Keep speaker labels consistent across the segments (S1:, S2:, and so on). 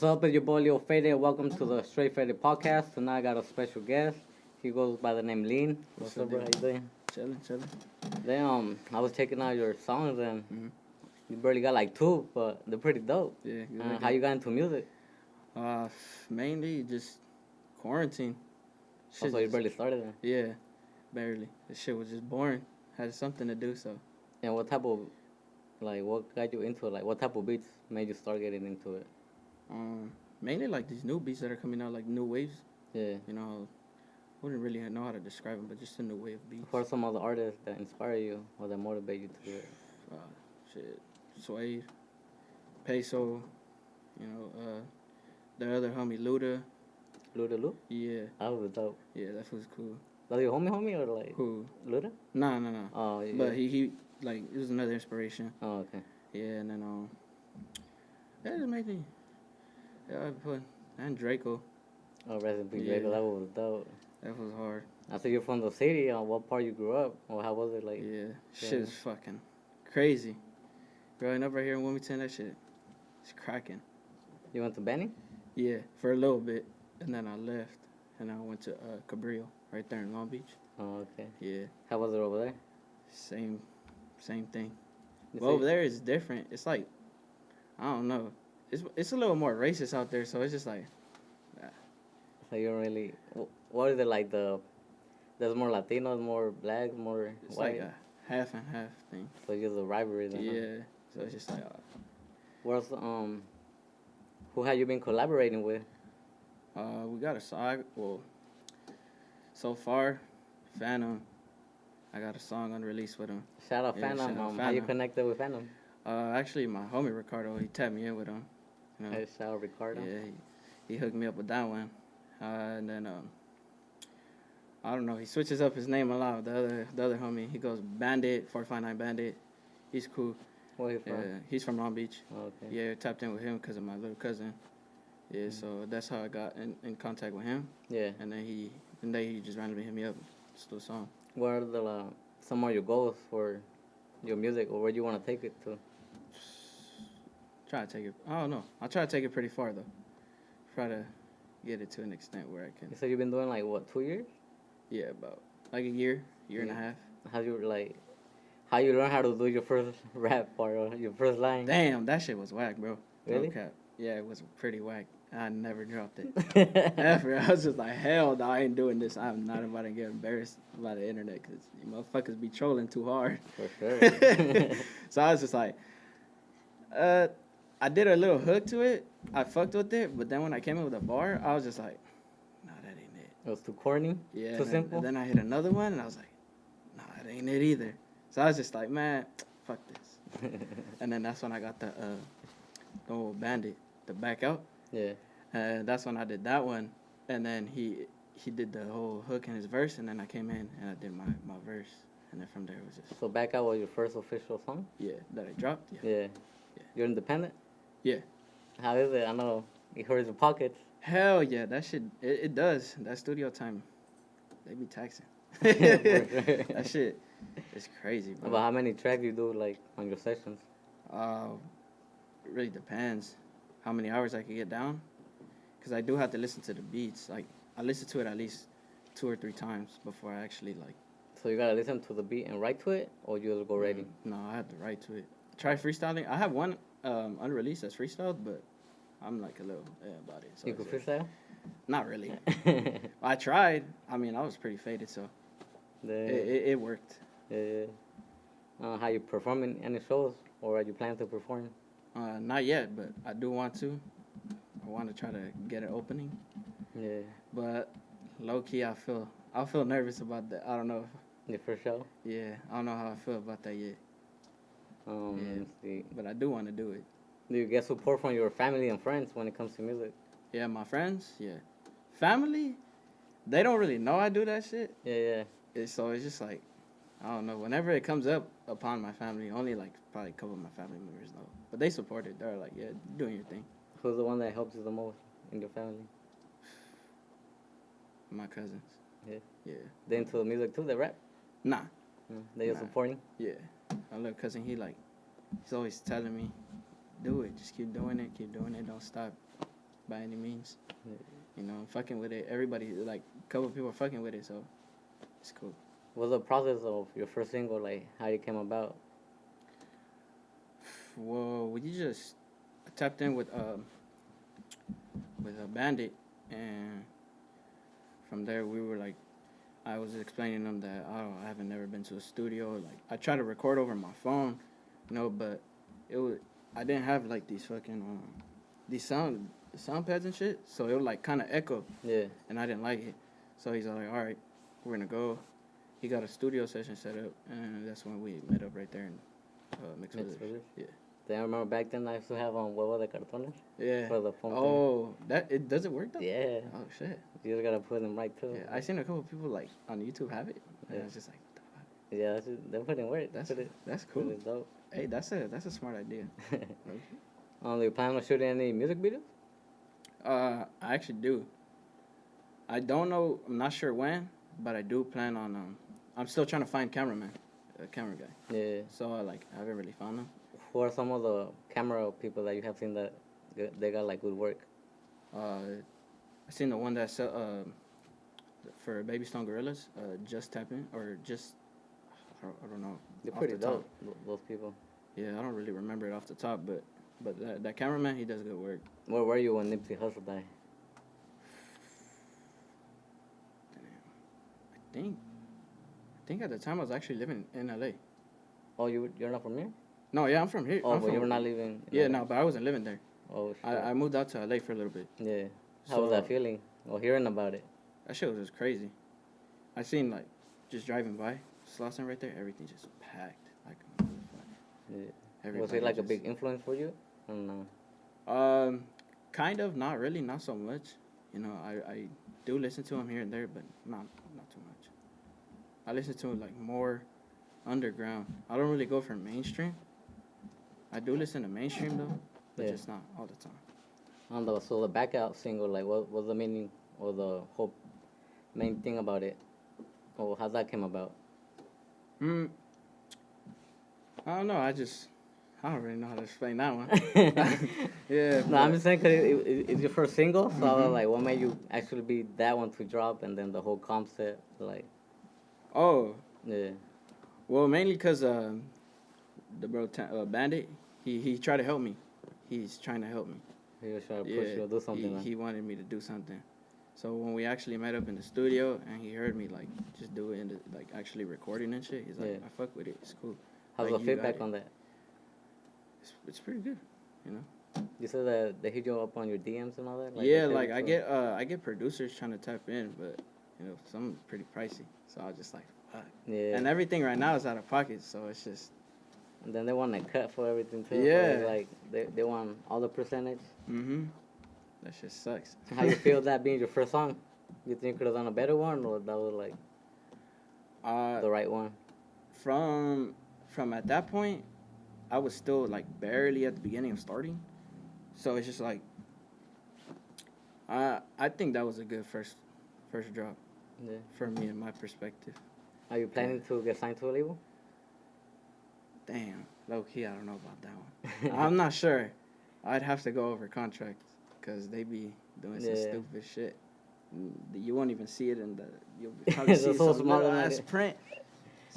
S1: up? It's your boy Leo Faded. Welcome to the Straight Faded Podcast. Tonight I got a special guest. He goes by the name Lean. What's up, bro? How you doing?
S2: Chilling.
S1: Then I was checking out your songs and you barely got like two, but they're pretty dope.
S2: Yeah.
S1: How you got into music?
S2: Mainly just quarantine.
S1: So you barely started then?
S2: Yeah, barely. The shit was just boring. Had something to do, so.
S1: And what type of, what got you into it? Like, what type of beats made you start getting into it?
S2: Mainly like these new beats that are coming out, like new waves.
S1: Yeah.
S2: You know, wouldn't really know how to describe them, but just a new wave of beats.
S1: Who are some of the artists that inspire you or that motivate you to do it?
S2: Suede, Peysoh, the other homie, Luda.
S1: Luda Lu?
S2: Yeah.
S1: That was dope.
S2: Yeah, that was cool.
S1: That your homie or like?
S2: Who?
S1: Luda?
S2: No.
S1: Oh, yeah.
S2: But he like, it was another inspiration.
S1: Oh, okay.
S2: Yeah, and then, that just made me, I put, and Draco.
S1: Oh, rest in peace,
S2: Yeah.
S1: Draco. That was dope.
S2: That was hard.
S1: I said you're from the city. What part you grew up? Or how was it like?
S2: Yeah, shit is fucking crazy. Growing up right here in Wilmington, that shit is cracking.
S1: You went to Benny?
S2: Yeah, for a little bit, and then I left, and I went to Cabrillo, right there in Long Beach.
S1: Oh, okay.
S2: Yeah.
S1: How was it over there?
S2: Same thing. But over there it's different. It's like, I don't know. It's a little more racist out there, so it's just like.
S1: So you don't really. What is it like? There's more Latinos, more blacks, more
S2: It's
S1: white.
S2: like a half and half thing.
S1: So it's just a rivalry. Then,
S2: Yeah.
S1: Huh?
S2: So it's just like.
S1: Where's who have you been collaborating with?
S2: We got a song. Well, so far, Phantom. I got a song unreleased with him.
S1: Shout out
S2: Yeah,
S1: Phantom.
S2: shout out
S1: How you
S2: Phantom.
S1: connected with Phantom?
S2: Actually, my homie Ricardo, he tapped me in with him. You know?
S1: Hey, shout out Ricardo.
S2: Yeah, he hooked me up with that one. And then I don't know. He switches up his name a lot. The other homie, he goes Bandit, 459 Bandit. He's cool.
S1: Where you from?
S2: Yeah, he's from Long Beach.
S1: Oh, okay.
S2: Yeah, tapped in with him because of my little cousin. Yeah, so that's how I got in contact with him.
S1: Yeah.
S2: And then he just randomly hit me up. Just do a song.
S1: What are some of your goals for your music, or where do you want to take it to?
S2: Try to take it. I don't know. I'll try to take it pretty far though. Try to get it to an extent where I can.
S1: You said you've been doing 2 years?
S2: Yeah, about like a year and a half.
S1: How you learn how to do your first rap part or your first line?
S2: Damn, that shit was whack, bro.
S1: Really?
S2: No cap. Yeah, it was pretty whack. I never dropped it. Ever. I was just like, hell no, I ain't doing this. I'm not about to get embarrassed by the internet because you motherfuckers be trolling too hard.
S1: For sure.
S2: So I was just like, I did a little hook to it. I fucked with it, but then when I came in with a bar, I was just like, no, that ain't it.
S1: It was too corny?
S2: Yeah.
S1: Too simple?
S2: And then I hit another one, and I was like, no, that ain't it either. So I was just like, man, fuck this. And then that's when I got the old Bandit, the back out.
S1: Yeah.
S2: And that's when I did that one. And then he did the whole hook in his verse, and then I came in and I did my verse. And then from there it was just.
S1: So Back Out was your first official song?
S2: Yeah, that I dropped.
S1: Yeah. You're independent?
S2: Yeah.
S1: How is it? I know it hurts your pockets.
S2: Hell yeah, that shit, it does. That studio time, they be taxing.
S1: For sure.
S2: That shit is crazy, bro.
S1: About how many tracks you do on your sessions?
S2: It really depends how many hours I can get down. Because I do have to listen to the beats. Like, I listen to it at least 2 or 3 times before I actually,
S1: So you gotta listen to the beat and write to it, or you just go ready?
S2: No, I have to write to it. Try freestyling. I have one unreleased that's freestyled, but I'm a little about it. So
S1: You can freestyle?
S2: Not really. I tried. I mean, I was pretty faded, so it worked.
S1: Yeah. How you performing any shows, or are you planning to perform?
S2: Not yet, but I do want to. I want to try to get an opening.
S1: Yeah.
S2: But low key, I feel nervous about that. I don't know.
S1: Your first show?
S2: Yeah, I don't know how I feel about that yet.
S1: Let's see.
S2: But I do want to do it.
S1: Do you get support from your family and friends when it comes to music?
S2: Yeah, my friends. Yeah, family. They don't really know I do that shit.
S1: Yeah.
S2: So it's just like, I don't know. Whenever it comes up upon my family, only probably a couple of my family members know. But they support it. They're like, yeah, doing your thing.
S1: Who's the one that helps you the most in your family?
S2: My cousins. Yeah.
S1: They into the music too? They rap?
S2: Nah.
S1: They are supporting?
S2: Yeah. My little cousin, he's always telling me, do it. Just keep doing it. Don't stop. by any means.
S1: Yeah.
S2: You know, I'm fucking with it. Everybody, like, a couple people are fucking with it, so it's cool.
S1: What's the process of your first single, like, how it came about?
S2: Well, we just tapped in with a Bandit, and from there we were like, I was explaining them that I haven't never been to a studio. Like, I try to record over my phone, you know, but I didn't have like these fucking these sound pads and shit, so it would like kind of echo.
S1: Yeah.
S2: And I didn't like it, so he's like, all right, we're gonna go. He got a studio session set up, and that's when we met up right there in Mixed Village. Yeah.
S1: Then I remember back then I used to have huevo de cartones.
S2: Yeah.
S1: For the phone.
S2: Oh, does it work though?
S1: Yeah.
S2: Oh shit.
S1: You just gotta put them right too.
S2: Yeah, I seen a couple people like on YouTube have it, and I was just like, what the fuck?
S1: Yeah, they're putting work.
S2: That's cool.
S1: Pretty dope.
S2: Hey, that's a smart idea.
S1: You plan on shooting any music videos?
S2: I actually do. I don't know. I'm not sure when, but I do plan on. I'm still trying to find camera guy.
S1: Yeah.
S2: So I haven't really found him.
S1: Who are some of the camera people that you have seen that they got like good work?
S2: I seen the one that for Baby Stone Gorillas, Just Tapping or just I don't know.
S1: They're pretty dope. Those people.
S2: Yeah, I don't really remember it off the top, but that cameraman, he does good work.
S1: Where were you when Nipsey Hussle died?
S2: I think at the time I was actually living in LA.
S1: Oh, you're not from here?
S2: No, yeah, I'm from here.
S1: Oh, but you were not living.
S2: Yeah, no, but I wasn't living there.
S1: Oh, shit.
S2: I moved out to LA for a little bit.
S1: Yeah. How was that feeling? Or hearing about it?
S2: That shit was just crazy. I seen like just driving by Slauson right there, everything just packed like a motherfucker.
S1: Yeah. Was it like a big influence for you? I don't know.
S2: Kind of, not really, not so much. You know, I do listen to him here and there, but not too much. I listen to him like more underground. I don't really go for mainstream. I do listen to mainstream though, but just not all the time.
S1: So the Back Out single, like, what was the meaning or the whole main thing about it? Or how that came about?
S2: I don't know. I don't really know how to explain that one. Yeah.
S1: No, I'm just saying because it's your first single, so I was like, what made you actually be that one to drop, and then the whole concept, like.
S2: Oh.
S1: Yeah.
S2: Well, mainly because the bro Bandit, he tried to help me. He's trying to help me.
S1: He was trying to push you to do something.
S2: He wanted me to do something. So when we actually met up in the studio and he heard me like just do it and like actually recording and shit, he's like, I fuck with it. It's cool.
S1: How's the feedback on that?
S2: It's pretty good, you know.
S1: You said that they hit you up on your DMs and all that. Like,
S2: yeah, like I get producers trying to tap in, but you know some pretty pricey. So I was just like, fuck.
S1: Yeah.
S2: And everything right now is out of pocket, so it's just.
S1: And then they want to cut for everything too.
S2: Yeah.
S1: So like they want all the percentage.
S2: That shit sucks.
S1: How you feel that being your first song? You think you could have done a better one, or that was like the right one?
S2: From at that point, I was still like barely at the beginning of starting, so it's just like I think that was a good first drop.
S1: Yeah.
S2: For me and my perspective.
S1: Are you planning to get signed to a label?
S2: Damn, low key, I don't know about that one. I'm not sure. I'd have to go over contracts because they be doing some stupid shit. You won't even see it in you'll probably see
S1: so
S2: some little ass print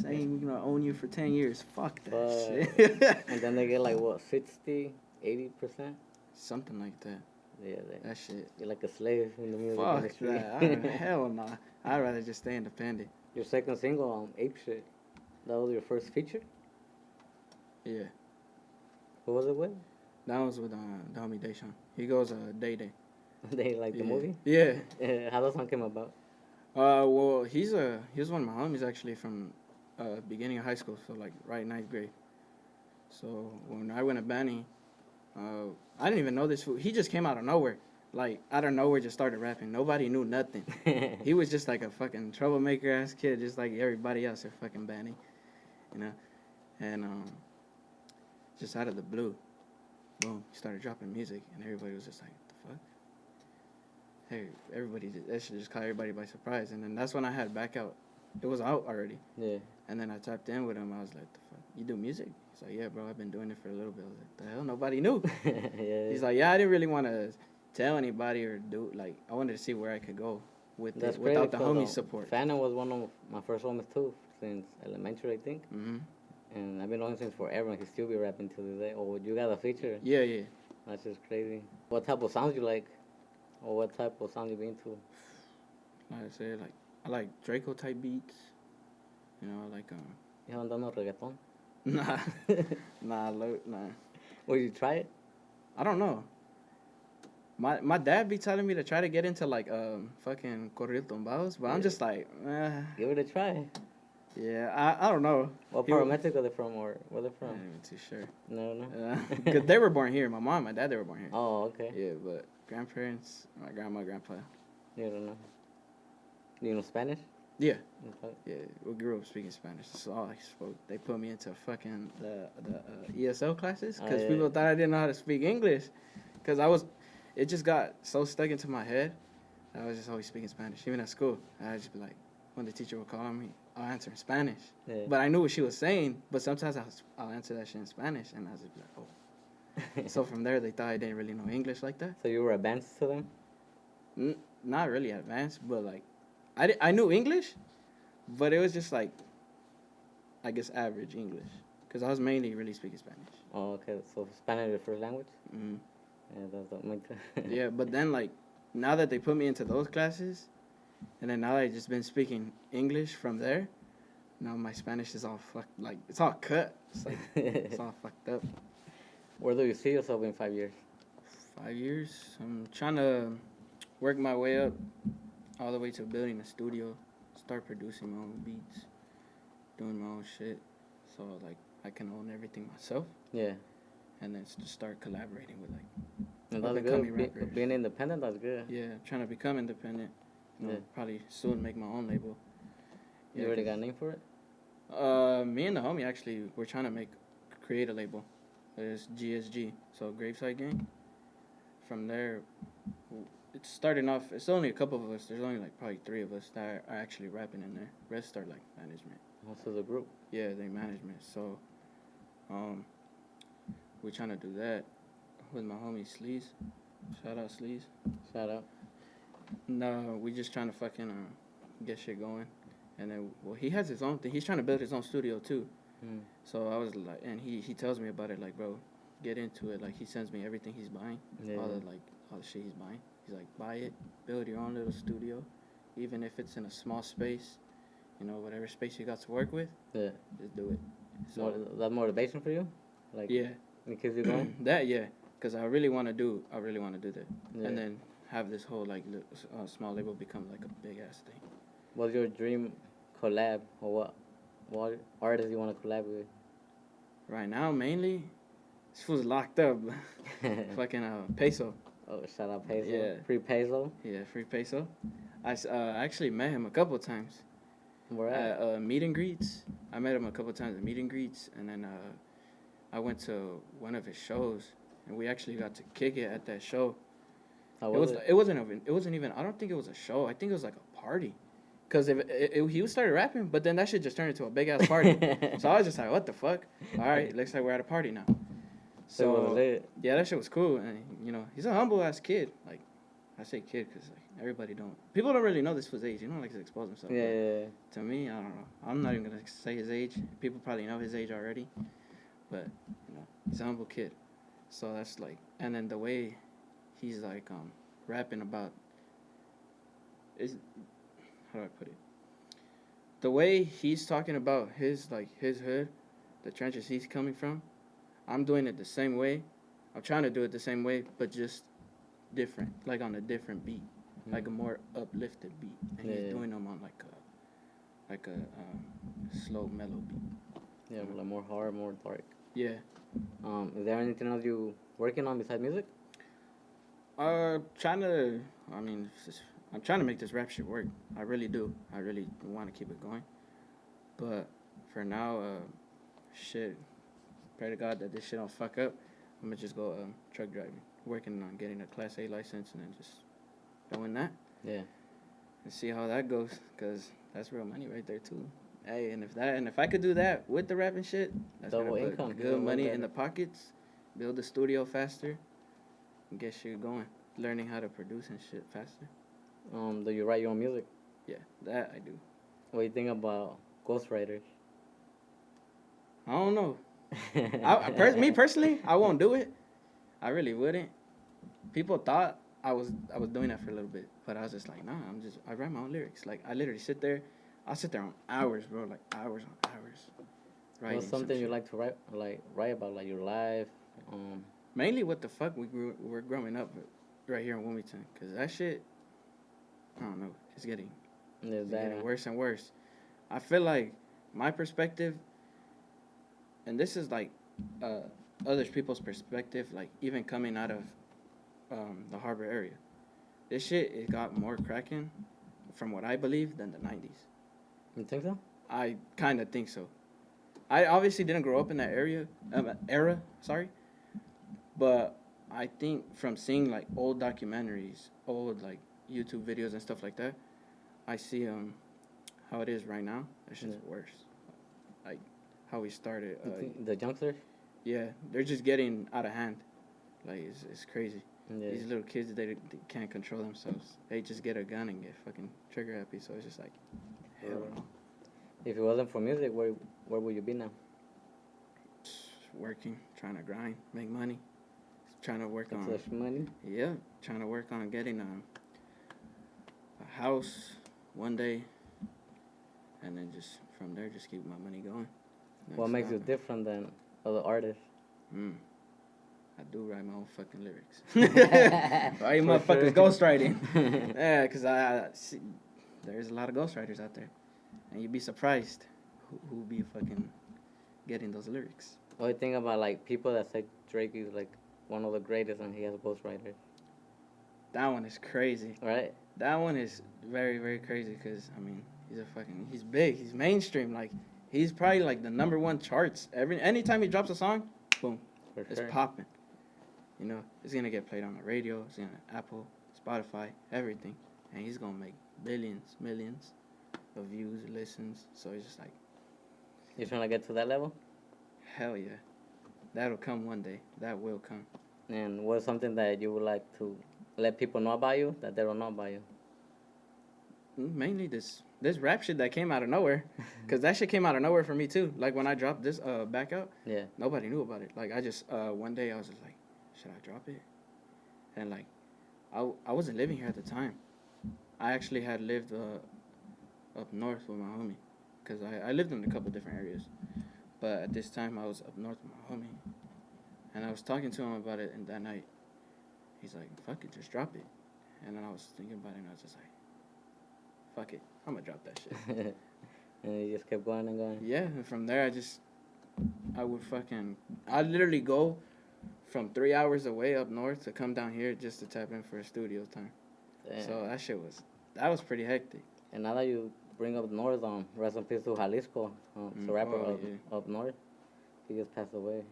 S2: saying, own you for 10 years. Fuck that shit.
S1: And then they get like, what, 60, 80%?
S2: Something like that.
S1: Yeah,
S2: that shit.
S1: You're like a slave in the music industry.
S2: Fuck that. Hell no. I'd rather just stay independent.
S1: Your second single, Ape Shit, that was your first feature?
S2: Yeah.
S1: Who was it with?
S2: That was with the homie Deshaun. He goes Day Day.
S1: They like the movie?
S2: Yeah.
S1: How that song came about?
S2: Well, he was one of my homies actually from beginning of high school, so like right 9th grade. So when I went to Banny, I didn't even know this fool. He just came out of nowhere. Like, out of nowhere, just started rapping. Nobody knew nothing. He was just like a fucking troublemaker-ass kid, just like everybody else at fucking Banny, And just out of the blue, boom, he started dropping music, and everybody was just like, what the fuck? Hey, that should just caught everybody by surprise. And then that's when I had Back Out. It was out already.
S1: Yeah.
S2: And then I tapped in with him. I was like, the fuck? You do music? He's like, yeah, bro, I've been doing it for a little bit. I was like, the hell? Nobody knew.
S1: Yeah.
S2: He's like, yeah, I didn't really want to, tell anybody or do like I wanted to see where I could go with
S1: That's
S2: it without the
S1: crazy, 'cause,
S2: homie support.
S1: Fannin was one of my first homies too, since elementary, I think.
S2: Mm-hmm.
S1: And I've been knowing him since forever, and he still be rapping till this day. Oh, you got a feature?
S2: Yeah, yeah.
S1: That's just crazy. What type of sounds you like? Or what type of sound you be into?
S2: Like I said, like I like Draco type beats. You know, I like
S1: You haven't done no reggaeton?
S2: nah,
S1: Will you try it?
S2: I don't know. My dad be telling me to try to get into like fucking corrido tumbados, but I'm just like,
S1: Give it a try.
S2: yeah, I don't know.
S1: What part of Mexico they from, or where they
S2: I'm
S1: from?
S2: not even too sure.
S1: No.
S2: Cause they were born here. My mom, my dad, they were born here.
S1: Oh, okay.
S2: Yeah, but grandparents, my grandma, grandpa.
S1: You don't know. You know Spanish?
S2: Yeah.
S1: Okay.
S2: Yeah, we grew up speaking Spanish. That's all I spoke. They put me into fucking the ESL classes because people thought I didn't know how to speak English. Because it just got so stuck into my head. I was just always speaking Spanish. Even at school, I'd just be like, when the teacher would call on me, I'll answer in Spanish.
S1: Yeah.
S2: But I knew what she was saying, but sometimes I'll answer that shit in Spanish, and I was just like, oh. So from there, they thought I didn't really know English like that.
S1: So you were advanced to them?
S2: Not really advanced, but like, I knew English, but it was just like, I guess average English, because I was mainly really speaking Spanish.
S1: Oh, okay. So Spanish is your first language?
S2: Mm-hmm.
S1: Yeah, that's what
S2: Yeah, but then like, now that they put me into those classes, and then now I just been speaking English from there, now my Spanish is all fucked, like, it's all cut. It's like, it's all fucked up.
S1: Where do you see yourself in 5 years?
S2: 5 years? I'm trying to work my way up all the way to building a studio, start producing my own beats, doing my own shit, so like I can own everything myself.
S1: Yeah.
S2: And then just start collaborating with like
S1: And that's
S2: up-and-coming
S1: good.
S2: rappers.
S1: Being independent, that's good.
S2: Yeah, trying to become independent. You know,
S1: Yeah.
S2: probably soon make my own label.
S1: You already got a name for it?
S2: Me and the homie actually we're trying to create a label. It's GSG, so Graveside Gang. From there, it's starting off. It's only a couple of us. There's only like probably 3 of us that are actually rapping in there. Rest are like management.
S1: Most of the group.
S2: Yeah, they management. So, we're trying to do that with my homie Sleaze. Shout out Sleaze.
S1: Shout out.
S2: No, we just trying to fucking get shit going. And then, well, he has his own thing. He's trying to build his own studio too.
S1: Mm.
S2: So I was like, and he tells me about it, like, bro, get into it. Like, he sends me everything he's buying,
S1: Yeah.
S2: all the shit he's buying. He's like, buy it, build your own little studio, even if it's in a small space, you know, whatever space you got to work with,
S1: Yeah.
S2: just do it. So
S1: That motivation for you? Like,
S2: yeah,
S1: it keeps you going?
S2: that because I really want to do that,
S1: Yeah.
S2: and then have this whole like small label become like a big ass thing.
S1: What's your dream collab, or what artist you want to collab with?
S2: Right now, mainly, this fool's locked up. Fucking Peysoh.
S1: Oh, shout out Peysoh.
S2: Yeah.
S1: Free Peysoh.
S2: Yeah, free Peysoh. I actually met him a couple of times
S1: Where at?
S2: at meet and greets. I met him a couple of times at meet and greets, and then I went to one of his shows, and we actually got to kick it at that show.
S1: How
S2: It
S1: was it?
S2: wasn't even. I don't think it was a show. I think it was like a party. Cause he started rapping, but then that shit just turned into a big ass party. So I was just like, what the fuck? All right, looks like we're at a party now.
S1: So it was lit.
S2: Yeah, that shit was cool, and you know, he's a humble ass kid. Like, I say kid because like everybody people don't really know this was age. You don't like to expose himself.
S1: Yeah.
S2: To me, I don't know. I'm not even gonna say his age. People probably know his age already, but you know, he's a humble kid. So that's like, and then the way he's like rapping about how do I put it? The way he's talking about his hood, the trenches he's coming from, I'm doing it the same way. I'm trying to do it the same way, but just different, like on a different beat, like a more uplifted beat. And he's doing them on like a slow, mellow beat.
S1: Yeah, like more hard, more dark.
S2: Yeah.
S1: Is there anything else you working on besides music?
S2: I'm trying to make this rap shit work. I really do. I really want to keep it going. But for now, shit, pray to God that this shit don't fuck up. I'm going to just go truck driving. Working on getting a Class A license and then just doing that.
S1: Yeah.
S2: And see how that goes, because that's real money right there, too. Hey, and if I could do that with the rapping shit, that's
S1: Double
S2: gonna put
S1: income.
S2: good money in the pockets, build the studio faster, and get shit going. learning how to produce and shit faster.
S1: Do you write your own music?
S2: Yeah, that I do.
S1: What do you think about ghostwriters?
S2: I don't know. Me personally, I won't do it. I really wouldn't. People thought I was doing that for a little bit, but I was just like, nah. I write my own lyrics. Like I literally sit there. I'll sit there on hours, bro. Like hours on hours.
S1: What's something you like to write about, like your life?
S2: Mainly what the fuck we're growing up right here in Wilmington, cause that shit, I don't know, it's getting worse and worse. I feel like my perspective, and this is like other people's perspective, like even coming out of the Harbor area, this shit it got more cracking, from what I believe, than the 90s.
S1: You think so?
S2: I kind of think so. I obviously didn't grow up in that era, but I think from seeing like old documentaries, old like YouTube videos and stuff like that, I see how it is right now. It's just worse. Like how we started.
S1: The youngsters?
S2: Yeah, they're just getting out of hand. Like it's crazy.
S1: Yeah.
S2: These little kids, they can't control themselves. They just get a gun and get fucking trigger happy. So it's just like, hell no.
S1: If it wasn't for music, where would you be now?
S2: Working, trying to grind, make money, trying to work on
S1: money.
S2: Yeah, trying to work on getting a house one day, and then just from there, just keep my money going.
S1: What makes you different than other artists?
S2: I do write my own fucking lyrics. Why you motherfuckers ghostwriting? Yeah, because I see there's a lot of ghostwriters out there, and you'd be surprised who be fucking getting those lyrics.
S1: What do you think about like people that say Drake is like one of the greatest and he has ghostwriters?
S2: That one is crazy.
S1: Right?
S2: That one is very, very crazy because, I mean, he's big. He's mainstream. Like, he's probably like the #1 charts. Anytime he drops a song, boom, it's popping. You know, it's going to get played on the radio. It's going to Apple, Spotify, everything. And he's going to make billions, millions of views, listens. So it's just like...
S1: You trying to get to that level?
S2: Hell yeah. That'll come one day. That will come.
S1: And what's something that you would like to let people know about you that they don't know about you?
S2: Mainly this rap shit that came out of nowhere. Because that shit came out of nowhere for me too. Like when I dropped this back out,
S1: yeah,
S2: nobody knew about it. Like I just, one day I was just like, should I drop it? And like, I wasn't living here at the time. I actually had lived up north with my homie. Because I lived in a couple different areas. But at this time, I was up north with my homie. And I was talking to him about it, and that night, he's like, fuck it, just drop it. And then I was thinking about it, and I was just like, fuck it, I'm going to drop that shit.
S1: And you just kept going and going?
S2: Yeah, and from there, I'd literally go from 3 hours away up north to come down here just to tap in for a studio time. Damn. So that was pretty hectic.
S1: And now that you bring up north, rest in peace to Jalisco, the rapper up north. He just passed away.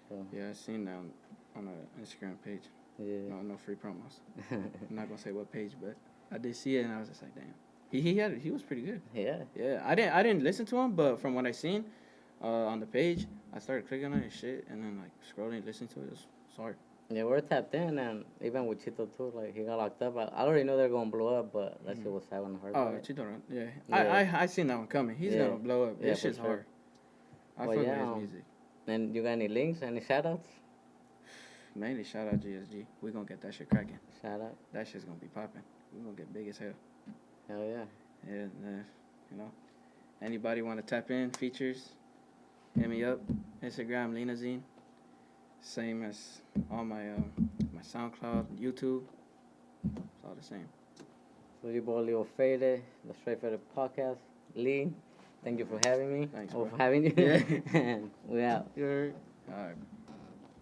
S1: So.
S2: Yeah, I seen that on an Instagram page.
S1: Yeah.
S2: No free promos. I'm not gonna say what page, but I did see it, and I was just like, damn. He was pretty good.
S1: Yeah.
S2: Yeah, I didn't listen to him, but from what I seen on the page, I started clicking on his shit, and then like scrolling, listening to it. It was hard.
S1: Yeah, we're tapped in, and even with Chito too, like he got locked up. I already knew they were gonna blow up, but that shit was sad on the hard.
S2: Oh, Chito, yeah. I seen that one coming. He's gonna blow up. This shit's hard. I fuck with his music.
S1: And you got any links, any shout outs?
S2: Mainly shout out GSG. We gonna get that shit cracking.
S1: Shout out.
S2: That shit's gonna be popping. We gonna get big as hell.
S1: Hell yeah.
S2: Yeah, you know. Anybody want to tap in, features, hit me up. Instagram, Leanazine. Same as all my my SoundCloud, YouTube. It's all the same.
S1: So you both Leo Faded, the Straight Faded Podcast. Lee, thank you for having me.
S2: Thanks,
S1: for
S2: bro.
S1: having you.
S2: Yeah.
S1: And we out.
S2: All right.